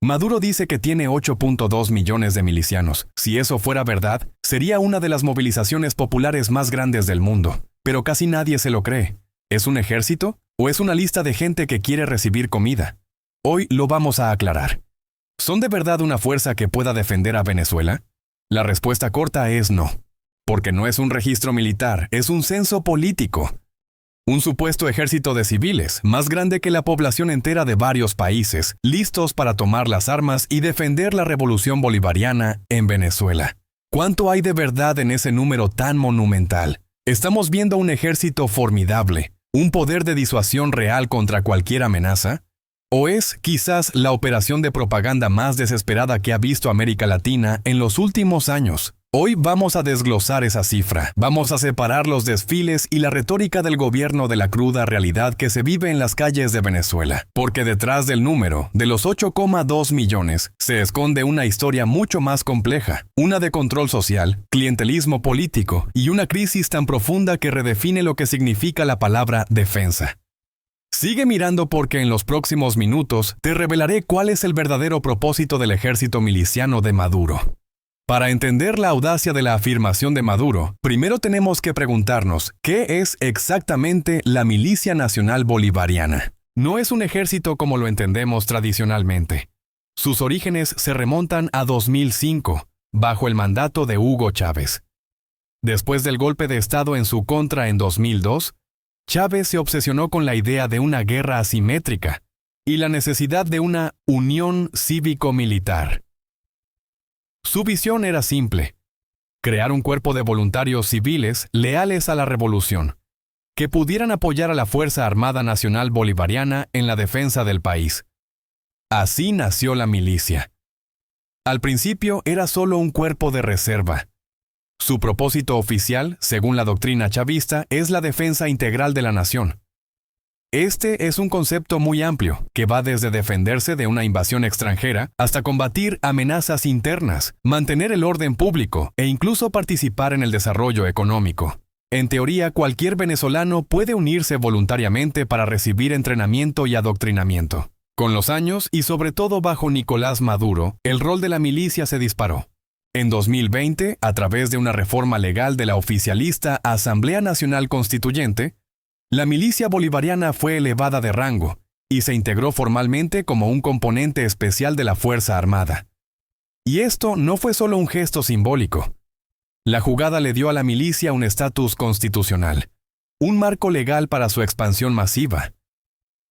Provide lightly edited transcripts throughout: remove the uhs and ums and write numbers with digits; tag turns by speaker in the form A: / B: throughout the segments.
A: Maduro dice que tiene 8.2 millones de milicianos. Si eso fuera verdad, sería una de las movilizaciones populares más grandes del mundo. Pero casi nadie se lo cree. ¿Es un ejército o es una lista de gente que quiere recibir comida? Hoy lo vamos a aclarar. ¿Son de verdad una fuerza que pueda defender a Venezuela? La respuesta corta es no. Porque no es un registro militar, es un censo político. Un supuesto ejército de civiles, más grande que la población entera de varios países, listos para tomar las armas y defender la revolución bolivariana en Venezuela. ¿Cuánto hay de verdad en ese número tan monumental? ¿Estamos viendo un ejército formidable, un poder de disuasión real contra cualquier amenaza? ¿O es, quizás, la operación de propaganda más desesperada que ha visto América Latina en los últimos años? Hoy vamos a desglosar esa cifra. Vamos a separar los desfiles y la retórica del gobierno de la cruda realidad que se vive en las calles de Venezuela. Porque detrás del número, de los 8,2 millones, se esconde una historia mucho más compleja. Una de control social, clientelismo político y una crisis tan profunda que redefine lo que significa la palabra defensa. Sigue mirando porque en los próximos minutos te revelaré cuál es el verdadero propósito del ejército miliciano de Maduro. Para entender la audacia de la afirmación de Maduro, primero tenemos que preguntarnos ¿qué es exactamente la Milicia Nacional Bolivariana? No es un ejército como lo entendemos tradicionalmente. Sus orígenes se remontan a 2005, bajo el mandato de Hugo Chávez. Después del golpe de Estado en su contra en 2002, Chávez se obsesionó con la idea de una guerra asimétrica y la necesidad de una unión cívico-militar. Su visión era simple: crear un cuerpo de voluntarios civiles leales a la revolución, que pudieran apoyar a la Fuerza Armada Nacional Bolivariana en la defensa del país. Así nació la milicia. Al principio era solo un cuerpo de reserva. Su propósito oficial, según la doctrina chavista, es la defensa integral de la nación. Este es un concepto muy amplio, que va desde defenderse de una invasión extranjera hasta combatir amenazas internas, mantener el orden público e incluso participar en el desarrollo económico. En teoría, cualquier venezolano puede unirse voluntariamente para recibir entrenamiento y adoctrinamiento. Con los años, y sobre todo bajo Nicolás Maduro, el rol de la milicia se disparó. En 2020, a través de una reforma legal de la oficialista Asamblea Nacional Constituyente, la milicia bolivariana fue elevada de rango y se integró formalmente como un componente especial de la Fuerza Armada. Y esto no fue solo un gesto simbólico. La jugada le dio a la milicia un estatus constitucional, un marco legal para su expansión masiva.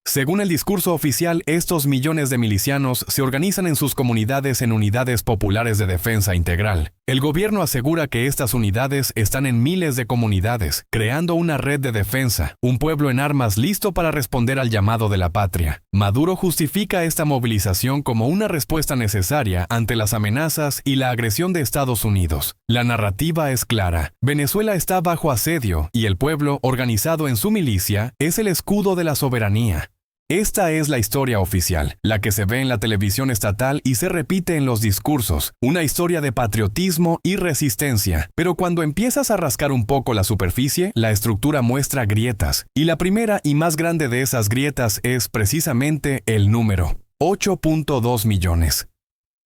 A: Según el discurso oficial, estos millones de milicianos se organizan en sus comunidades en unidades populares de defensa integral. El gobierno asegura que estas unidades están en miles de comunidades, creando una red de defensa, un pueblo en armas listo para responder al llamado de la patria. Maduro justifica esta movilización como una respuesta necesaria ante las amenazas y la agresión de Estados Unidos. La narrativa es clara: Venezuela está bajo asedio y el pueblo, organizado en su milicia, es el escudo de la soberanía. Esta es la historia oficial, la que se ve en la televisión estatal y se repite en los discursos, una historia de patriotismo y resistencia. Pero cuando empiezas a rascar un poco la superficie, la estructura muestra grietas, y la primera y más grande de esas grietas es precisamente el número: 8.2 millones.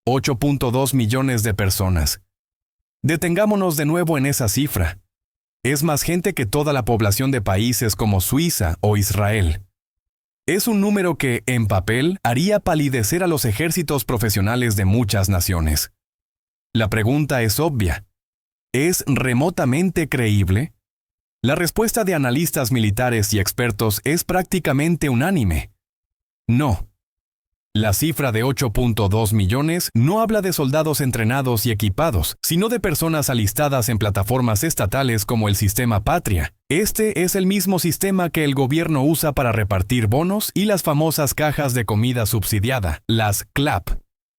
A: 8.2 millones de personas. Detengámonos de nuevo en esa cifra. Es más gente que toda la población de países como Suiza o Israel. Es un número que, en papel, haría palidecer a los ejércitos profesionales de muchas naciones. La pregunta es obvia: ¿es remotamente creíble? La respuesta de analistas militares y expertos es prácticamente unánime: no. La cifra de 8.2 millones no habla de soldados entrenados y equipados, sino de personas alistadas en plataformas estatales como el Sistema Patria. Este es el mismo sistema que el gobierno usa para repartir bonos y las famosas cajas de comida subsidiada, las CLAP.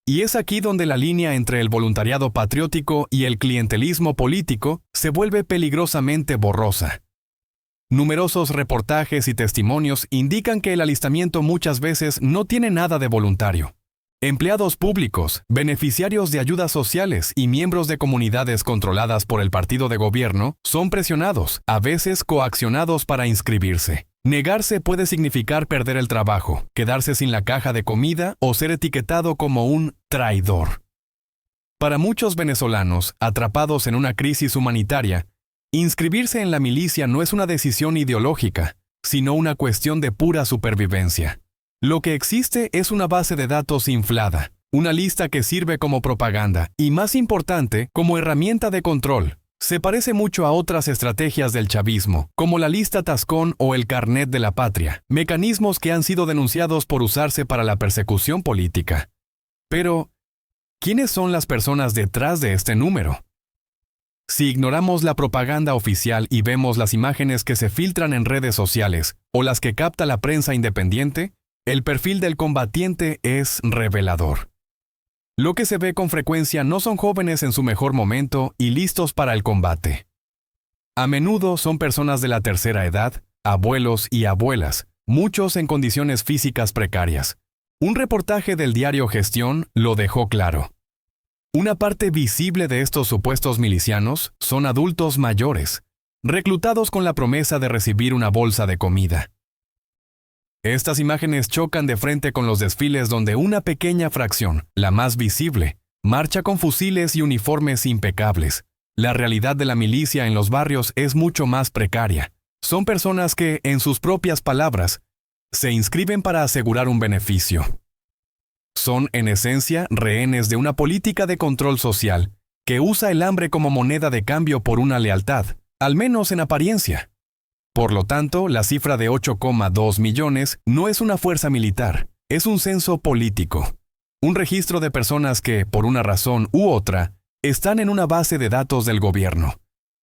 A: Y es aquí donde la línea entre el voluntariado patriótico y el clientelismo político se vuelve peligrosamente borrosa. Numerosos reportajes y testimonios indican que el alistamiento muchas veces no tiene nada de voluntario. Empleados públicos, beneficiarios de ayudas sociales y miembros de comunidades controladas por el partido de gobierno son presionados, a veces coaccionados para inscribirse. Negarse puede significar perder el trabajo, quedarse sin la caja de comida o ser etiquetado como un traidor. Para muchos venezolanos, atrapados en una crisis humanitaria, inscribirse en la milicia no es una decisión ideológica, sino una cuestión de pura supervivencia. Lo que existe es una base de datos inflada, una lista que sirve como propaganda y, más importante, como herramienta de control. Se parece mucho a otras estrategias del chavismo, como la lista Tascón o el carnet de la patria, mecanismos que han sido denunciados por usarse para la persecución política. Pero, ¿quiénes son las personas detrás de este número? Si ignoramos la propaganda oficial y vemos las imágenes que se filtran en redes sociales o las que capta la prensa independiente, el perfil del combatiente es revelador. Lo que se ve con frecuencia no son jóvenes en su mejor momento y listos para el combate. A menudo son personas de la tercera edad, abuelos y abuelas, muchos en condiciones físicas precarias. Un reportaje del diario Gestión lo dejó claro. Una parte visible de estos supuestos milicianos son adultos mayores, reclutados con la promesa de recibir una bolsa de comida. Estas imágenes chocan de frente con los desfiles donde una pequeña fracción, la más visible, marcha con fusiles y uniformes impecables. La realidad de la milicia en los barrios es mucho más precaria. Son personas que, en sus propias palabras, se inscriben para asegurar un beneficio. Son, en esencia, rehenes de una política de control social que usa el hambre como moneda de cambio por una lealtad, al menos en apariencia. Por lo tanto, la cifra de 8,2 millones no es una fuerza militar, es un censo político. Un registro de personas que, por una razón u otra, están en una base de datos del gobierno.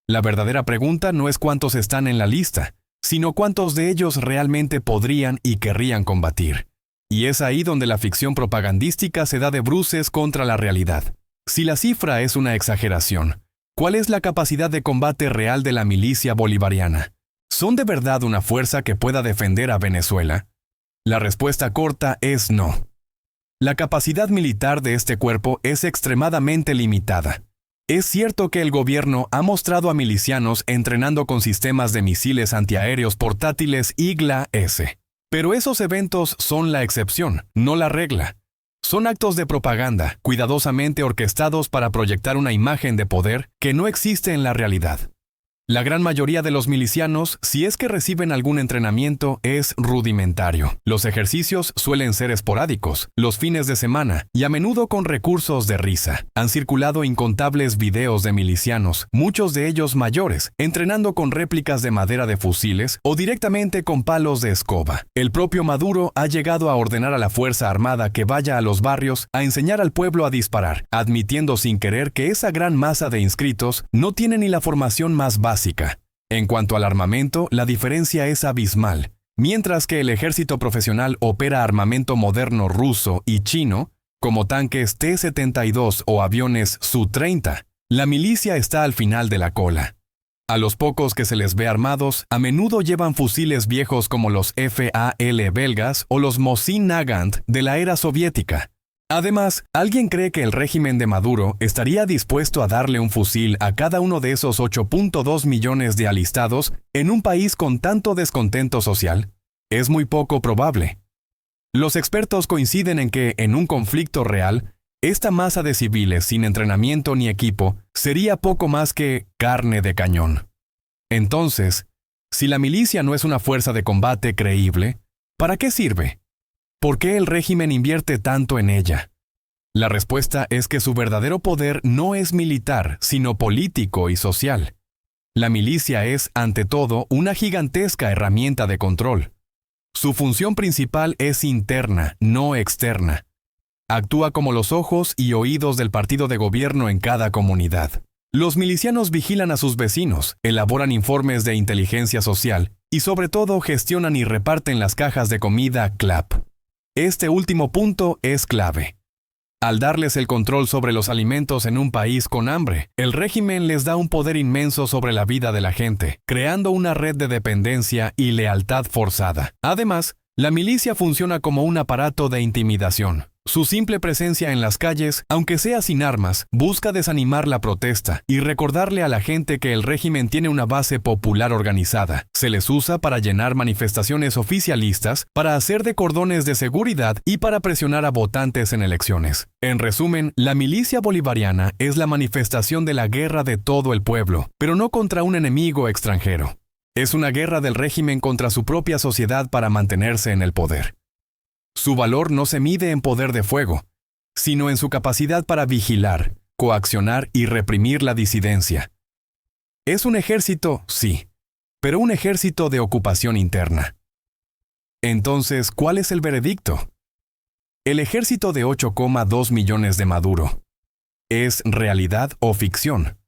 A: La verdadera pregunta no es cuántos están en la lista, sino cuántos de ellos realmente podrían y querrían combatir. Y es ahí donde la ficción propagandística se da de bruces contra la realidad. Si la cifra es una exageración, ¿cuál es la capacidad de combate real de la milicia bolivariana? ¿Son de verdad una fuerza que pueda defender a Venezuela? La respuesta corta es no. La capacidad militar de este cuerpo es extremadamente limitada. Es cierto que el gobierno ha mostrado a milicianos entrenando con sistemas de misiles antiaéreos portátiles IGLA-S. Pero esos eventos son la excepción, no la regla. Son actos de propaganda, cuidadosamente orquestados para proyectar una imagen de poder que no existe en la realidad. La gran mayoría de los milicianos, si es que reciben algún entrenamiento, es rudimentario. Los ejercicios suelen ser esporádicos, los fines de semana, y a menudo con recursos de risa. Han circulado incontables videos de milicianos, muchos de ellos mayores, entrenando con réplicas de madera de fusiles o directamente con palos de escoba. El propio Maduro ha llegado a ordenar a la Fuerza Armada que vaya a los barrios a enseñar al pueblo a disparar, admitiendo sin querer que esa gran masa de inscritos no tiene ni la formación más básica. En cuanto al armamento, la diferencia es abismal. Mientras que el ejército profesional opera armamento moderno ruso y chino, como tanques T-72 o aviones Su-30, la milicia está al final de la cola. A los pocos que se les ve armados, a menudo llevan fusiles viejos como los FAL belgas o los Mosin Nagant de la era soviética. Además, ¿alguien cree que el régimen de Maduro estaría dispuesto a darle un fusil a cada uno de esos 8,2 millones de alistados en un país con tanto descontento social? Es muy poco probable. Los expertos coinciden en que, en un conflicto real, esta masa de civiles sin entrenamiento ni equipo sería poco más que carne de cañón. Entonces, si la milicia no es una fuerza de combate creíble, ¿para qué sirve? ¿Por qué el régimen invierte tanto en ella? La respuesta es que su verdadero poder no es militar, sino político y social. La milicia es, ante todo, una gigantesca herramienta de control. Su función principal es interna, no externa. Actúa como los ojos y oídos del partido de gobierno en cada comunidad. Los milicianos vigilan a sus vecinos, elaboran informes de inteligencia social y sobre todo gestionan y reparten las cajas de comida CLAP. Este último punto es clave. Al darles el control sobre los alimentos en un país con hambre, el régimen les da un poder inmenso sobre la vida de la gente, creando una red de dependencia y lealtad forzada. Además, la milicia funciona como un aparato de intimidación. Su simple presencia en las calles, aunque sea sin armas, busca desanimar la protesta y recordarle a la gente que el régimen tiene una base popular organizada. Se les usa para llenar manifestaciones oficialistas, para hacer de cordones de seguridad y para presionar a votantes en elecciones. En resumen, la milicia bolivariana es la manifestación de la guerra de todo el pueblo, pero no contra un enemigo extranjero. Es una guerra del régimen contra su propia sociedad para mantenerse en el poder. Su valor no se mide en poder de fuego, sino en su capacidad para vigilar, coaccionar y reprimir la disidencia. Es un ejército, sí, pero un ejército de ocupación interna. Entonces, ¿cuál es el veredicto? El ejército de 8,2 millones de Maduro. ¿Es realidad o ficción?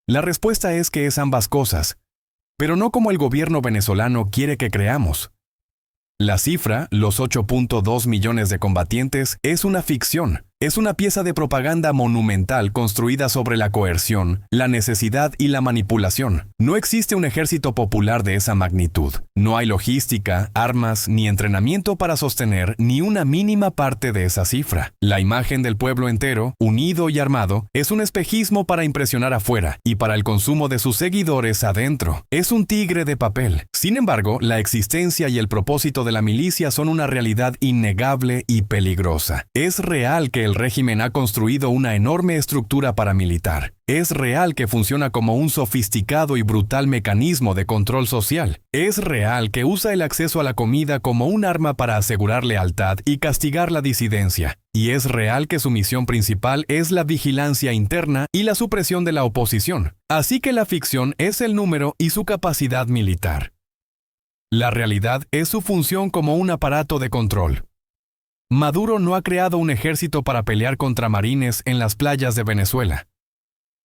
A: La respuesta es que es ambas cosas, pero no como el gobierno venezolano quiere que creamos. La cifra, los 8,2 millones de combatientes, es una ficción. Es una pieza de propaganda monumental construida sobre la coerción, la necesidad y la manipulación. No existe un ejército popular de esa magnitud. No hay logística, armas ni entrenamiento para sostener ni una mínima parte de esa cifra. La imagen del pueblo entero, unido y armado, es un espejismo para impresionar afuera y para el consumo de sus seguidores adentro. Es un tigre de papel. Sin embargo, la existencia y el propósito de la milicia son una realidad innegable y peligrosa. Es real que el régimen ha construido una enorme estructura paramilitar. Es real que funciona como un sofisticado y brutal mecanismo de control social. Es real que usa el acceso a la comida como un arma para asegurar lealtad y castigar la disidencia. Y es real que su misión principal es la vigilancia interna y la supresión de la oposición. Así que la ficción es el número y su capacidad militar. La realidad es su función como un aparato de control. Maduro no ha creado un ejército para pelear contra marines en las playas de Venezuela.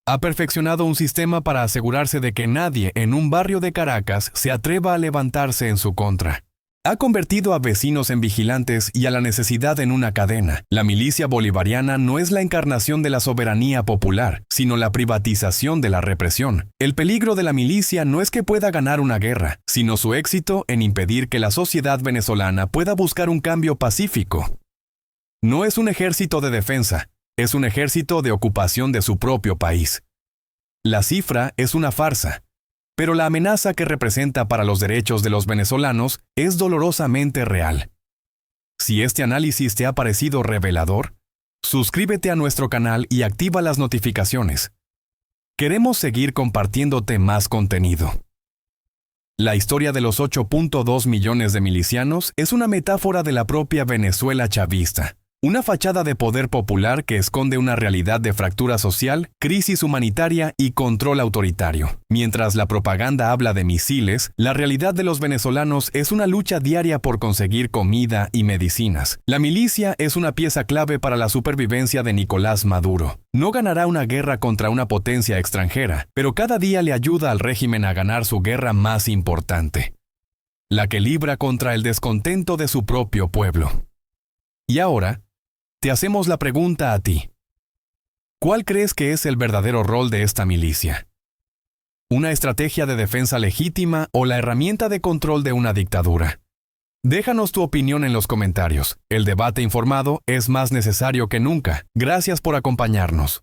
A: Ha perfeccionado un sistema para asegurarse de que nadie en un barrio de Caracas se atreva a levantarse en su contra. Ha convertido a vecinos en vigilantes y a la necesidad en una cadena. La milicia bolivariana no es la encarnación de la soberanía popular, sino la privatización de la represión. El peligro de la milicia no es que pueda ganar una guerra, sino su éxito en impedir que la sociedad venezolana pueda buscar un cambio pacífico. No es un ejército de defensa, es un ejército de ocupación de su propio país. La cifra es una farsa. Pero la amenaza que representa para los derechos de los venezolanos es dolorosamente real. Si este análisis te ha parecido revelador, suscríbete a nuestro canal y activa las notificaciones. Queremos seguir compartiéndote más contenido. La historia de los 8,2 millones de milicianos es una metáfora de la propia Venezuela chavista. Una fachada de poder popular que esconde una realidad de fractura social, crisis humanitaria y control autoritario. Mientras la propaganda habla de misiles, la realidad de los venezolanos es una lucha diaria por conseguir comida y medicinas. La milicia es una pieza clave para la supervivencia de Nicolás Maduro. No ganará una guerra contra una potencia extranjera, pero cada día le ayuda al régimen a ganar su guerra más importante, la que libra contra el descontento de su propio pueblo. Y ahora, te hacemos la pregunta a ti. ¿Cuál crees que es el verdadero rol de esta milicia? ¿Una estrategia de defensa legítima o la herramienta de control de una dictadura? Déjanos tu opinión en los comentarios. El debate informado es más necesario que nunca. Gracias por acompañarnos.